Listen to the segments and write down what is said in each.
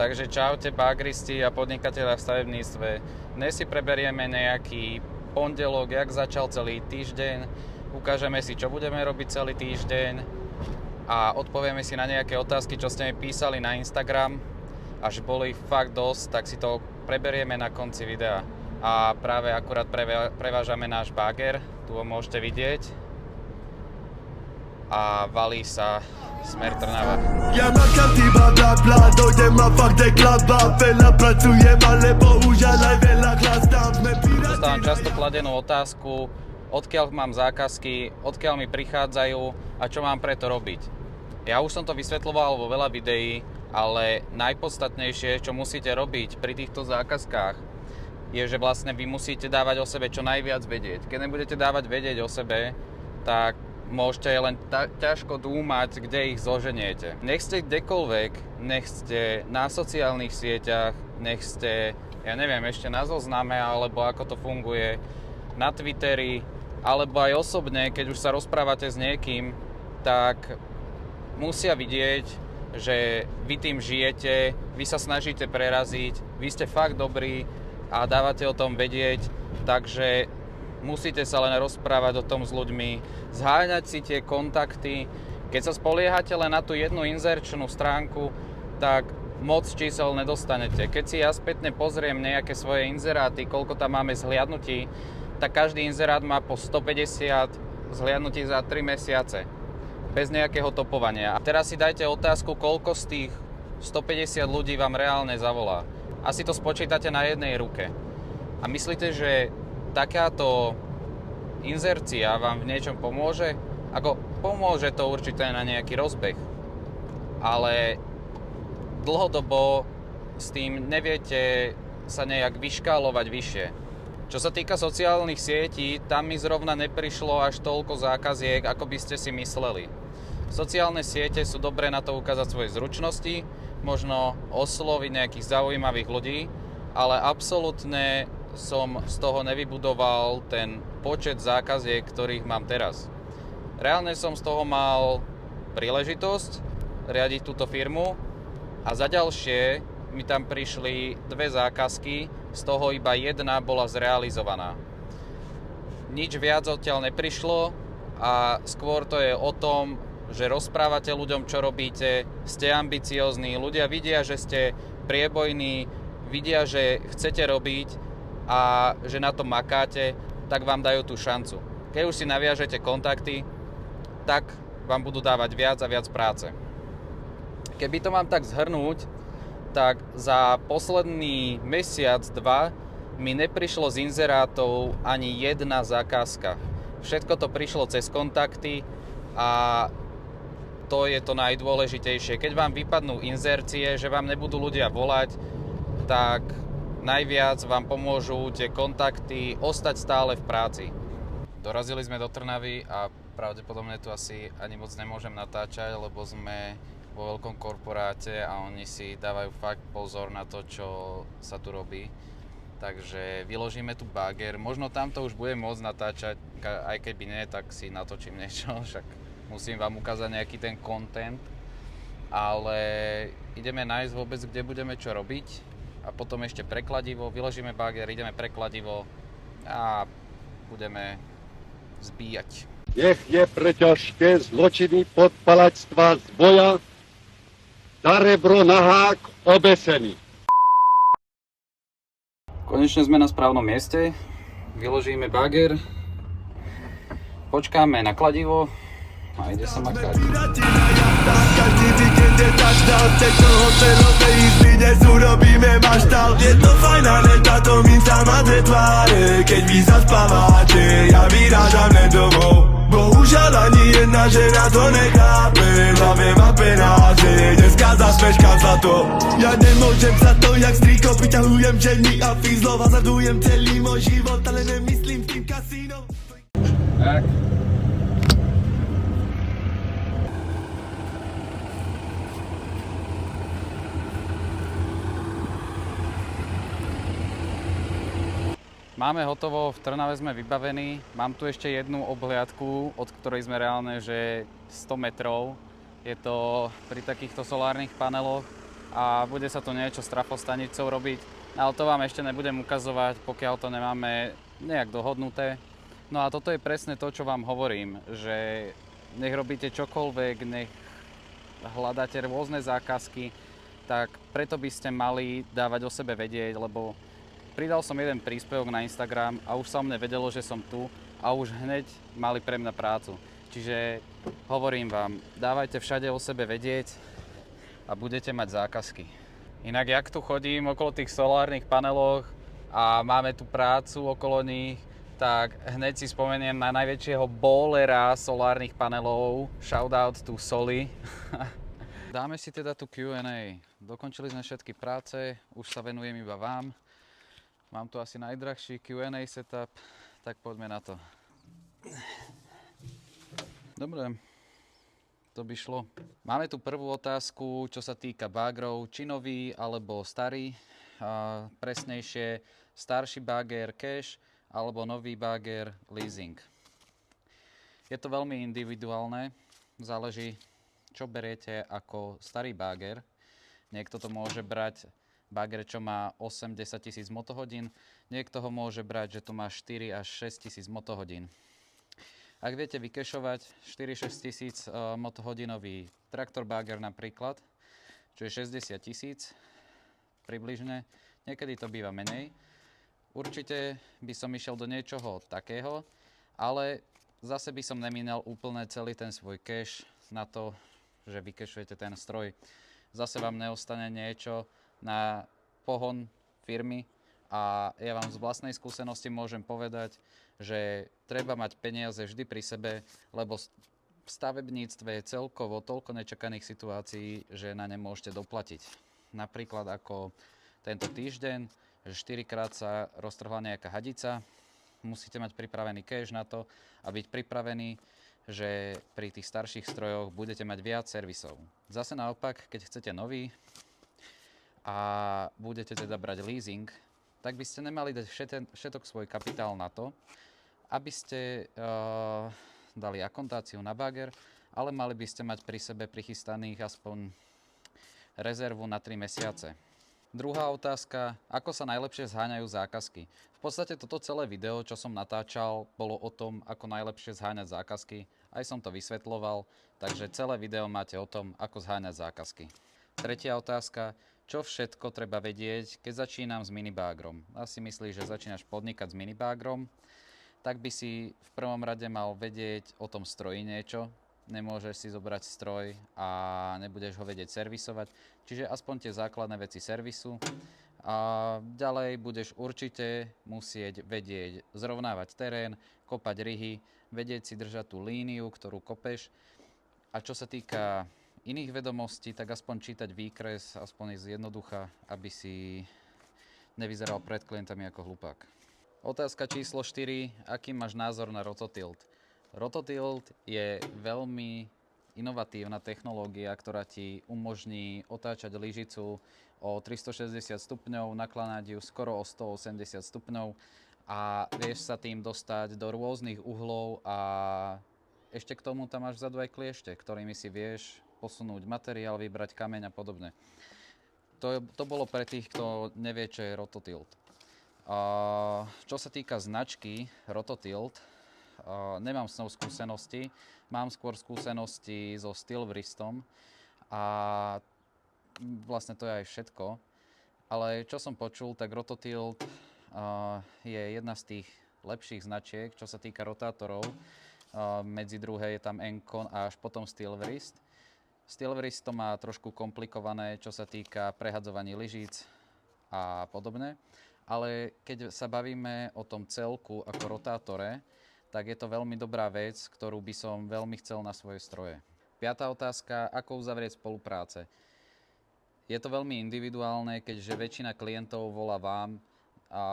Takže čaute bagristi a podnikatelia v stavebníctve. Dnes si preberieme nejaký pondelok, jak začal celý týždeň. Ukážeme si, čo budeme robiť celý týždeň a odpovieme si na nejaké otázky, čo ste mi písali na Instagram. Až boli fakt dosť, tak si to preberieme na konci videa. A práve akurát prevážame náš bager, tu ho môžete vidieť. A valí sa smer Trnava. Ja makám týba bla bla, dojdem a fakt deklaba. Veľa pracujem, ale bohužiaľ aj veľa chlastám. Dostávam často kladenú otázku, odkiaľ mám zákazky, odkiaľ mi prichádzajú a čo mám preto robiť. Ja už som to vysvetľoval vo veľa videí, ale najpodstatnejšie, čo musíte robiť pri týchto zákazkách, je, že vlastne vy musíte dávať o sebe čo najviac vedieť. Keď nebudete dávať vedieť o sebe, tak môžete len ťažko dúmať, kde ich zoženiete. Nech ste kdekoľvek, nech ste na sociálnych sieťach, nech ste, ja neviem, ešte na zozname, alebo ako to funguje, na Twitteri, alebo aj osobne, keď už sa rozprávate s niekým, tak musia vidieť, že vy tým žijete, vy sa snažíte preraziť, vy ste fakt dobrí a dávate o tom vedieť, takže musíte sa len rozprávať o tom s ľuďmi, zháňať si tie kontakty. Keď sa spoliehate len na tú jednu inzerčnú stránku, tak moc čísel nedostanete. Keď si ja spätne pozriem nejaké svoje inzeráty, koľko tam máme zhliadnutí, tak každý inzerát má po 150 zhliadnutí za 3 mesiace. Bez nejakého topovania. A teraz si dajte otázku, koľko z tých 150 ľudí vám reálne zavolá. Asi to spočítate na jednej ruke. A myslíte, že takáto inzercia vám v niečom pomôže? Ako pomôže to určite na nejaký rozbeh, ale dlhodobo s tým neviete sa nejak vyškálovať vyššie. Čo sa týka sociálnych sietí, tam mi zrovna neprišlo až toľko zákaziek, ako by ste si mysleli. Sociálne siete sú dobré na to ukázať svoje zručnosti, možno osloviť nejakých zaujímavých ľudí, ale absolútne som z toho nevybudoval ten počet zákaziek, ktorých mám teraz. Reálne som z toho mal príležitosť riadiť túto firmu a za ďalšie mi tam prišli 2 zákazky, z toho iba jedna bola zrealizovaná. Nič viac odtiaľ neprišlo a skôr to je o tom, že rozprávate ľuďom, čo robíte, ste ambiciózni, ľudia vidia, že ste priebojní, vidia, že chcete robiť a že na to makáte, tak vám dajú tú šancu. Keď už si naviažete kontakty, tak vám budú dávať viac a viac práce. Keby to mám tak zhrnúť, tak za posledný mesiac, 2 mi neprišlo z inzerátov ani jedna zákazka. Všetko to prišlo cez kontakty a to je to najdôležitejšie. Keď vám vypadnú inzercie, že vám nebudú ľudia volať, tak najviac vám pomôžu tie kontakty ostať stále v práci. Dorazili sme do Trnavy a pravdepodobne tu asi ani moc nemôžem natáčať, lebo sme vo veľkom korporáte a oni si dávajú fakt pozor na to, čo sa tu robí. Takže vyložíme tu bager. Možno tamto už budem môcť natáčať, aj keby nie, tak si natočím niečo, však musím vám ukázať nejaký ten content. Ale ideme nájsť vôbec, kde budeme čo robiť. A potom ešte prekladivo, vyložíme bager, ideme prekladivo a budeme zbíjať. Nech je pre ťažké zločiny podpalačstva z boja na rebro nahák obesený. Konečne sme na správnom mieste, vyložíme bager, počkáme na kladivo a ide sa makať. Každý víkend je touchdown, tejto hotelovej izby dnes urobíme maštál. Je to fajn, ale táto minca má 2 tváre. Keď vy zaspávate, ja vyrážam len domov. Bohužiaľ ani jedna žena to nechápe. V hlave má penáže, dneska zaspeškám za to. Ja nemôžem za to, jak striko priťahujem ženy a fízlov a zadujem celý môj život, ale nemyslím s tým kasínom. Tak. Máme hotovo, v Trnave sme vybavení. Mám tu ešte jednu obhliadku, od ktorej sme reálne, že 100 metrov. Je to pri takýchto solárnych paneloch. a bude sa tu niečo s trafostanicou robiť, ale to vám ešte nebudem ukazovať, pokiaľ to nemáme nejak dohodnuté. No a toto je presne to, čo vám hovorím, že nech robíte čokoľvek, nech hľadáte rôzne zákazky, tak preto by ste mali dávať o sebe vedieť, lebo pridal som jeden príspevok na Instagram a už sa o mne vedelo, že som tu a už hneď mali pre mňa prácu. Čiže hovorím vám, dávajte všade o sebe vedieť a budete mať zákazky. Inak jak tu chodím okolo tých solárnych paneloch a máme tu prácu okolo nich, tak hneď si spomeniem na najväčšieho bowlera solárnych panelov, shoutout to Soli. Dáme si teda tu Q&A. Dokončili sme všetky práce, už sa venujem iba vám. Mám tu asi najdrahší Q&A setup, tak poďme na to. Dobre, to by šlo. Máme tu prvú otázku, čo sa týka bágrov, či nový alebo starý. Presnejšie, starší báger cash alebo nový báger leasing. Je to veľmi individuálne, záleží, čo beriete ako starý báger. Niekto to môže brať báger, čo má 8-10 tisíc motohodín, niekto ho môže brať, že to má 4 až 6 tisíc motohodín. Ak viete vykešovať 4-6 tisíc motohodinový traktor báger napríklad, čo je 60 tisíc približne, niekedy to býva menej, určite by som išiel do niečoho takého, ale zase by som nemínal úplne celý ten svoj cash na to, že vykešujete ten stroj. Zase vám neostane niečo na pohon firmy a ja vám z vlastnej skúsenosti môžem povedať, že treba mať peniaze vždy pri sebe, lebo v stavebníctve je celkovo toľko nečakaných situácií, že na ne môžete doplatiť. Napríklad ako tento týždeň, že 4-krát sa roztrhla nejaká hadica, musíte mať pripravený cash na to a byť pripravený, že pri tých starších strojoch budete mať viac servisov. Zase naopak, keď chcete nový a budete teda brať leasing, tak by ste nemali dať všetok svoj kapitál na to, aby ste dali akontáciu na báger, ale mali by ste mať pri sebe prichystaných aspoň rezervu na 3 mesiace. Druhá otázka, ako sa najlepšie zháňajú zákazky. V podstate toto celé video, čo som natáčal, bolo o tom, ako najlepšie zháňať zákazky. Aj som to vysvetľoval, takže celé video máte o tom, ako zháňať zákazky. Tretia otázka, čo všetko treba vedieť, keď začínam s minibágrom. Asi myslíš, že začínaš podnikať s minibágrom, tak by si v prvom rade mal vedieť o tom stroji niečo. Nemôžeš si zobrať stroj a nebudeš ho vedieť servisovať. Čiže aspoň tie základné veci servisu. A ďalej budeš určite musieť vedieť zrovnávať terén, kopať ryhy, vedieť si držať tú líniu, ktorú kopeš. A čo sa týka iných vedomostí, tak aspoň čítať výkres, aspoň z jednoducha, aby si nevyzeral pred klientami ako hlupák. Otázka číslo 4. Aký máš názor na Rototilt? Rototilt je veľmi inovatívna technológia, ktorá ti umožní otáčať lyžicu o 360 stupňov, nakláňať ju skoro o 180 stupňov a vieš sa tým dostať do rôznych uhlov a ešte k tomu tam máš vzadu aj kliešte, ktorými si vieš posunúť materiál, vybrať kameň a podobne. To bolo pre tých, kto nevie, čo je Rototilt. Čo sa týka značky Rototilt, nemám s ňou skúsenosti, mám skôr skúsenosti so Stillwristom a vlastne to je aj všetko. Ale čo som počul, tak Rototilt je jedna z tých lepších značiek, čo sa týka rotátorov. Medzi druhé je tam Encon a až potom Stillwrist. Stillwrist to má trošku komplikované, čo sa týka prehadzovaní lyžíc a podobne. Ale keď sa bavíme o tom celku ako rotátore, tak je to veľmi dobrá vec, ktorú by som veľmi chcel na svoje stroje. 5. otázka, ako uzavrieť spolupráce. Je to veľmi individuálne, keďže väčšina klientov volá vám a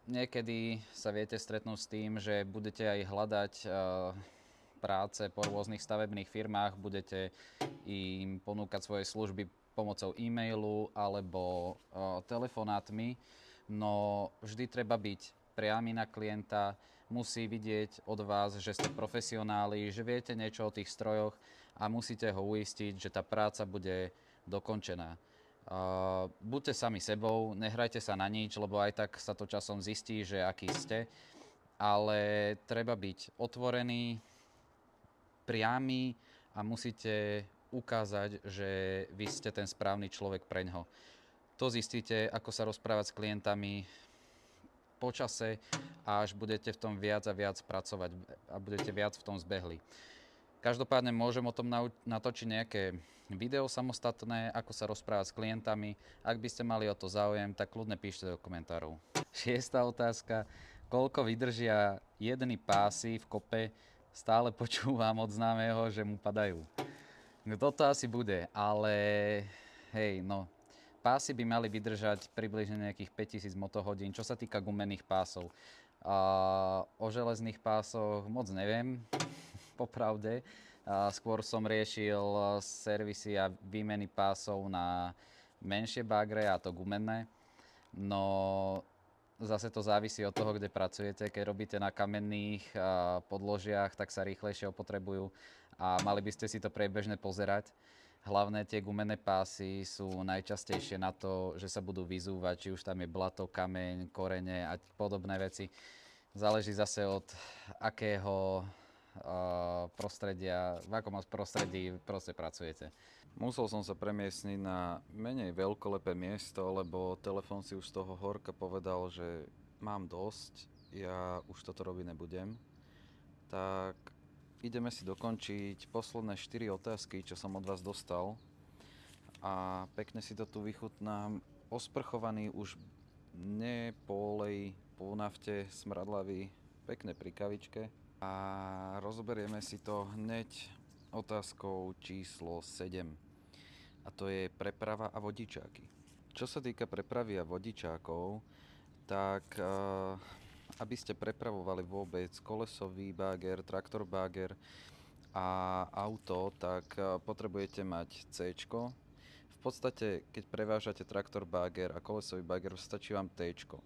niekedy sa viete stretnúť s tým, že budete aj hľadať práce po rôznych stavebných firmách, budete im ponúkať svoje služby pomocou e-mailu alebo telefonátmi, no vždy treba byť priamy na klienta, musí vidieť od vás, že ste profesionáli, že viete niečo o tých strojoch a musíte ho uistiť, že tá práca bude dokončená. Buďte sami sebou, nehrajte sa na nič, lebo aj tak sa to časom zistí, že aký ste. Ale treba byť otvorený, priamy a musíte ukázať, že vy ste ten správny človek preňho. To zistíte, ako sa rozprávať s klientami po čase a až budete v tom viac a viac pracovať a budete viac v tom zbehli. Každopádne môžem o tom natočiť nejaké video samostatné, ako sa rozprávať s klientami. Ak by ste mali o to záujem, tak kľudne píšte do komentárov. 6. otázka. Koľko vydržia jedny pásy v kope? Stále počúvam od známeho, že mu padajú. No toto asi bude, ale hej, no. Pásy by mali vydržať približne nejakých 5000 motohodín, čo sa týka gumených pásov. O železných pásoch moc neviem, popravde. Skôr som riešil servisy a výmeny pásov na menšie bagre, a to gumenné. No zase to závisí od toho, kde pracujete. Keď robíte na kamenných podložiach, tak sa rýchlejšie opotrebujú a mali by ste si to priebežne pozerať. Hlavné tie gumené pásy sú najčastejšie na to, že sa budú vyzúvať, či už tam je blato, kameň, korene a podobné veci. Záleží zase od akého prostredia, v akom prostredí proste pracujete. Musel som sa premiestniť na menej veľkolepé miesto, lebo telefón si už z toho horka povedal, že mám dosť, ja už toto robiť nebudem. Tak ideme si dokončiť posledné 4 otázky, čo som od vás dostal. A pekne si to tu vychutnám. Osprchovaný už ne po oleji, po nafte, smradlavý, pekne pri kavičke. A rozoberieme si to hneď otázkou číslo 7. A to je preprava a vodičáky. Čo sa týka prepravy a vodičákov, tak aby ste prepravovali vôbec kolesový báger, traktor báger a auto, tak potrebujete mať C-čko. V podstate, keď prevážate traktor báger a kolesový báger, stačí vám T-čko.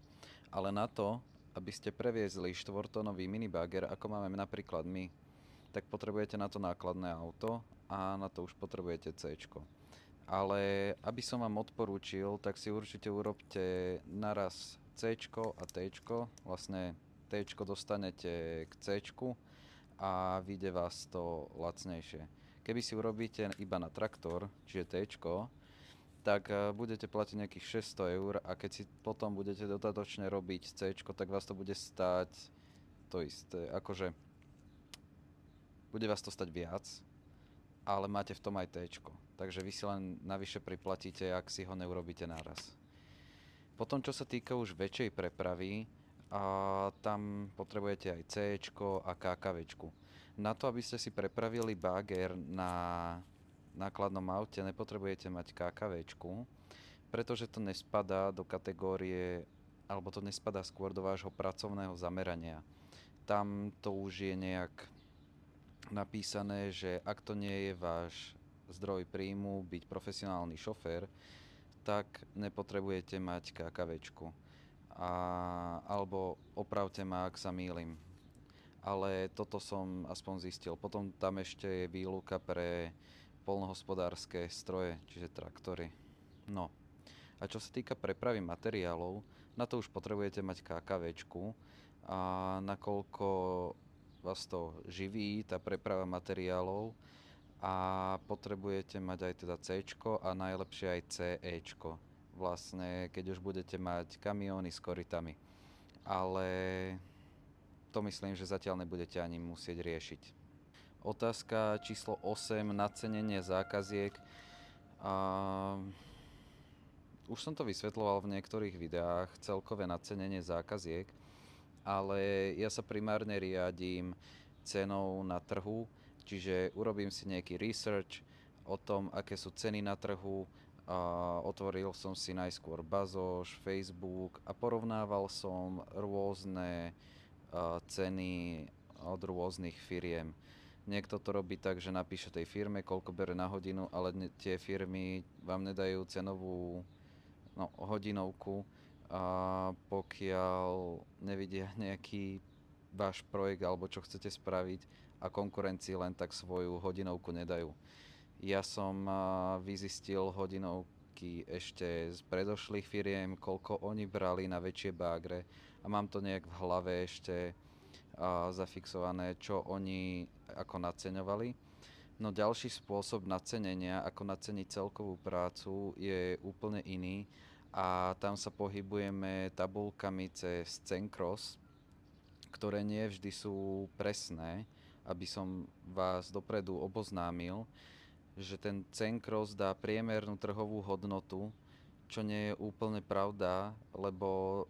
Ale na to, aby ste previezli 4-tonový minibáger, ako máme napríklad my, tak potrebujete na to nákladné auto a na to už potrebujete C-čko. Ale aby som vám odporúčil, tak si určite urobte naraz C-čko a T-čko. Vlastne T-čko dostanete k C-čku a vyjde vás to lacnejšie. Keby si urobíte iba na traktor, čiže T-čko, tak budete platiť nejakých 600 eur a keď si potom budete dodatočne robiť C-čko, tak vás to bude stáť to isté. Akože bude vás to stať viac, ale máte v tom aj T-čko. Takže vy si len navyše priplatíte, ak si ho neurobíte naraz. Potom, čo sa týka už väčšej prepravy, tam potrebujete aj C-čko a KKVčku. Na to, aby ste si prepravili báger na nákladnom aute, nepotrebujete mať KKVčku, pretože to nespadá do kategórie, alebo to nespadá skôr do vášho pracovného zamerania. Tam to už je nejak napísané, že ak to nie je váš zdroj príjmu, byť profesionálny šofér, tak nepotrebujete mať KKVčku. Alebo opravte ma, ak sa mýlim. Ale toto som aspoň zistil. Potom tam ešte je výluka pre poľnohospodárske stroje, čiže traktory. No. A čo sa týka prepravy materiálov, na to už potrebujete mať KKVčku, a nakoľko vás to živí, tá preprava materiálov, a potrebujete mať aj teda C-čko a najlepšie aj CE-čko. Vlastne, keď už budete mať kamióny s korytami. Ale to myslím, že zatiaľ nebudete ani musieť riešiť. Otázka číslo 8, nacenenie zákaziek. Už som to vysvetľoval v niektorých videách, celkové nacenenie zákaziek, ale ja sa primárne riadím cenou na trhu, čiže urobím si nejaký research o tom, aké sú ceny na trhu, otvoril som si najskôr Bazoš, Facebook a porovnával som rôzne ceny od rôznych firiem. Niekto to robí tak, že napíše tej firme, koľko bere na hodinu, ale tie firmy vám nedajú cenovú hodinovku, pokiaľ nevidia nejaký váš projekt alebo čo chcete spraviť a konkurencii len tak svoju hodinovku nedajú. Ja som vyzistil výsledky ešte z predošlých firiem, koľko oni brali na väčšie bagre a mám to nejak v hlave ešte zafixované, čo oni ako naceňovali. No ďalší spôsob nacenenia, ako naceniť celkovú prácu, je úplne iný a tam sa pohybujeme tabuľkami cez Cenkros, ktoré nie vždy sú presné, aby som vás dopredu oboznámil, že ten Cenkros dá priemernú trhovú hodnotu, čo nie je úplne pravda, lebo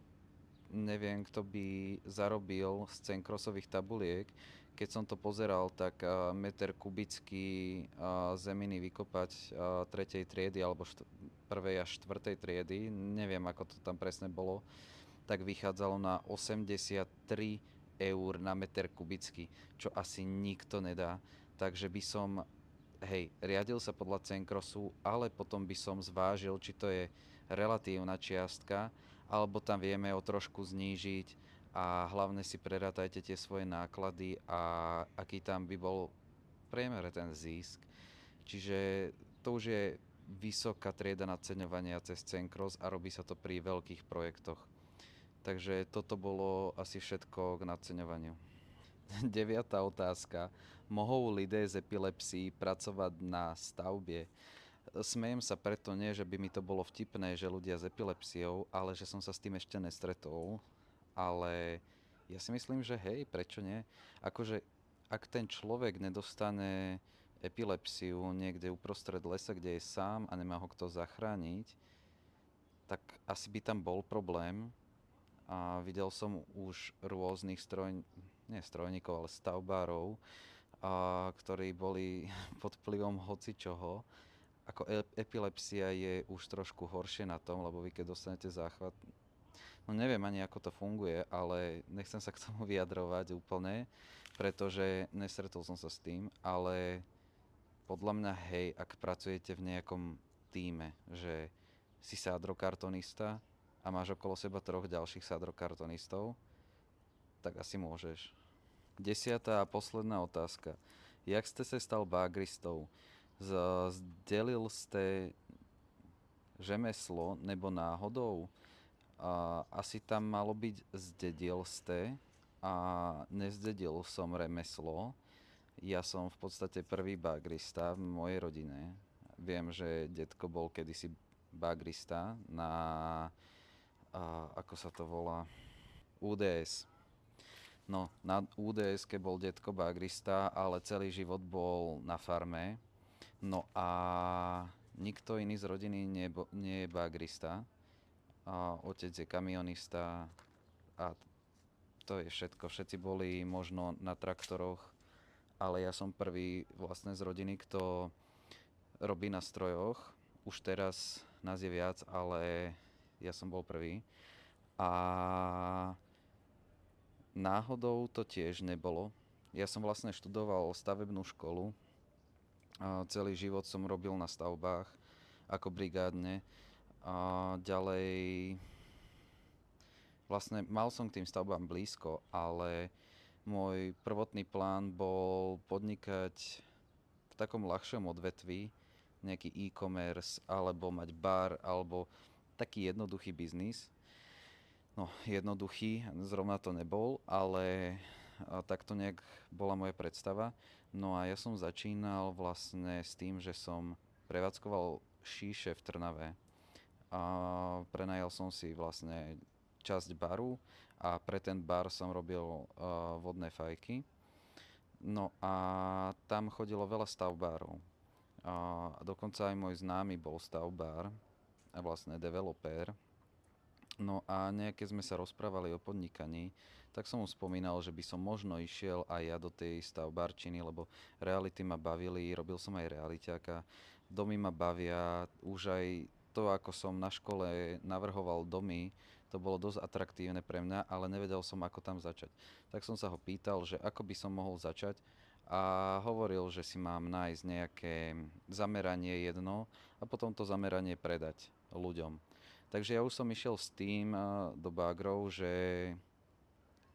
neviem, kto by zarobil z Cenkrosových tabuliek. Keď som to pozeral, tak meter kubický zeminy vykopať 3. triedy alebo 1. až 4. triedy, neviem, ako to tam presne bolo, tak vychádzalo na 83 eur na meter kubický, čo asi nikto nedá. Takže by som, riadil sa podľa Cenkrosu, ale potom by som zvážil, či to je relatívna čiastka, alebo tam vieme o trošku znížiť a hlavne si prerátajte tie svoje náklady a aký tam by bol v priemere ten zisk. Čiže to už je vysoká trieda naceňovania cez Cenkros a robí sa to pri veľkých projektoch. Takže toto bolo asi všetko k naceňovaniu. 9. otázka. Mohou lidé s epilepsií pracovať na stavbě? Smejem sa preto, nie, že by mi to bolo vtipné, že ľudia s epilepsiou, ale že som sa s tým ešte nestretol. Ale ja si myslím, že hej, prečo nie? Akože, ak ten človek nedostane epilepsiu niekde uprostred lesa, kde je sám a nemá ho kto zachrániť, tak asi by tam bol problém. A videl som už rôznych strojníkov, ale stavbárov, ktorí boli pod vplyvom hocičoho. Ako epilepsia je už trošku horšie na tom, lebo vy keď dostanete záchvat, no neviem ani ako to funguje, ale nechcem sa k tomu vyjadrovať úplne, pretože nestretol som sa s tým, ale podľa mňa ak pracujete v nejakom tíme, že si sádrokartonista a máš okolo seba 3 ďalších sádrokartonistov, tak asi môžeš. 10. a posledná otázka. Jak ste sa stal bagristou? Zdelil ste řemeslo nebo náhodou? Asi tam malo byť zdedil ste a nezdedil som remeslo. Ja som v podstate prvý bagrista v mojej rodine. Viem, že detko bol kedysi bagrista na, ako sa to volá, UDS. No, na UDS-ke bol detko bagrista, ale celý život bol na farme. No a nikto iný z rodiny nie je bagrista. Otec je kamionista a to je všetko. Všetci boli možno na traktoroch, ale ja som prvý vlastne z rodiny, kto robí na strojoch. Už teraz nás je viac, ale ja som bol prvý. A náhodou to tiež nebolo. Ja som vlastne študoval stavebnú školu. Celý život som robil na stavbách ako brigádne. Ďalej vlastne mal som k tým stavbám blízko, ale môj prvotný plán bol podnikať v takom ľahšom odvetví, nejaký e-commerce, alebo mať bar, alebo taký jednoduchý biznis. No, jednoduchý, zrovna to nebol, ale takto nejak bola moja predstava. No a ja som začínal vlastne s tým, že som prevádzkoval šíše v Trnave. A prenajal som si vlastne časť baru a pre ten bar som robil vodné fajky. No a tam chodilo veľa stavbárov. A dokonca aj môj známy bol stavbár a vlastne developer. No a nejaké sme sa rozprávali o podnikaní, tak som mu spomínal, že by som možno išiel aj ja do tej stavbárčiny, lebo reality ma bavili, robil som aj realiťáka, domy ma bavia, už aj to, ako som na škole navrhoval domy, to bolo dosť atraktívne pre mňa, ale nevedel som, ako tam začať. Tak som sa ho pýtal, že ako by som mohol začať a hovoril, že si mám nájsť nejaké zameranie jedno a potom to zameranie predať ľuďom. Takže ja už som išiel s tým do bagrov, že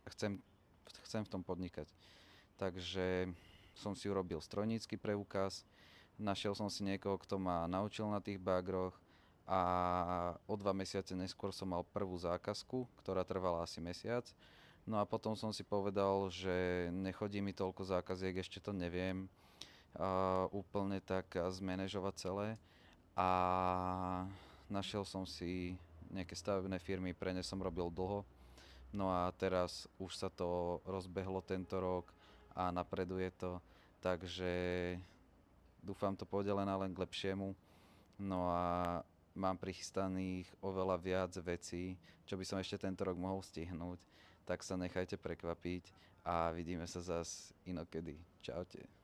chcem v tom podnikať. Takže som si urobil strojnícky preukaz, našiel som si niekoho, kto ma naučil na tých bagroch a o 2 mesiace neskôr som mal prvú zákazku, ktorá trvala asi mesiac. No a potom som si povedal, že nechodí mi toľko zákaziek, ešte to neviem úplne tak zmanéžovať celé. A našiel som si nejaké stavebné firmy, pre ne som robil dlho. No a teraz už sa to rozbehlo tento rok a napreduje to, takže dúfam to pôjde len k lepšiemu. No a mám prichystaných oveľa viac vecí, čo by som ešte tento rok mohol stihnúť, tak sa nechajte prekvapiť a vidíme sa zas inokedy. Čaute.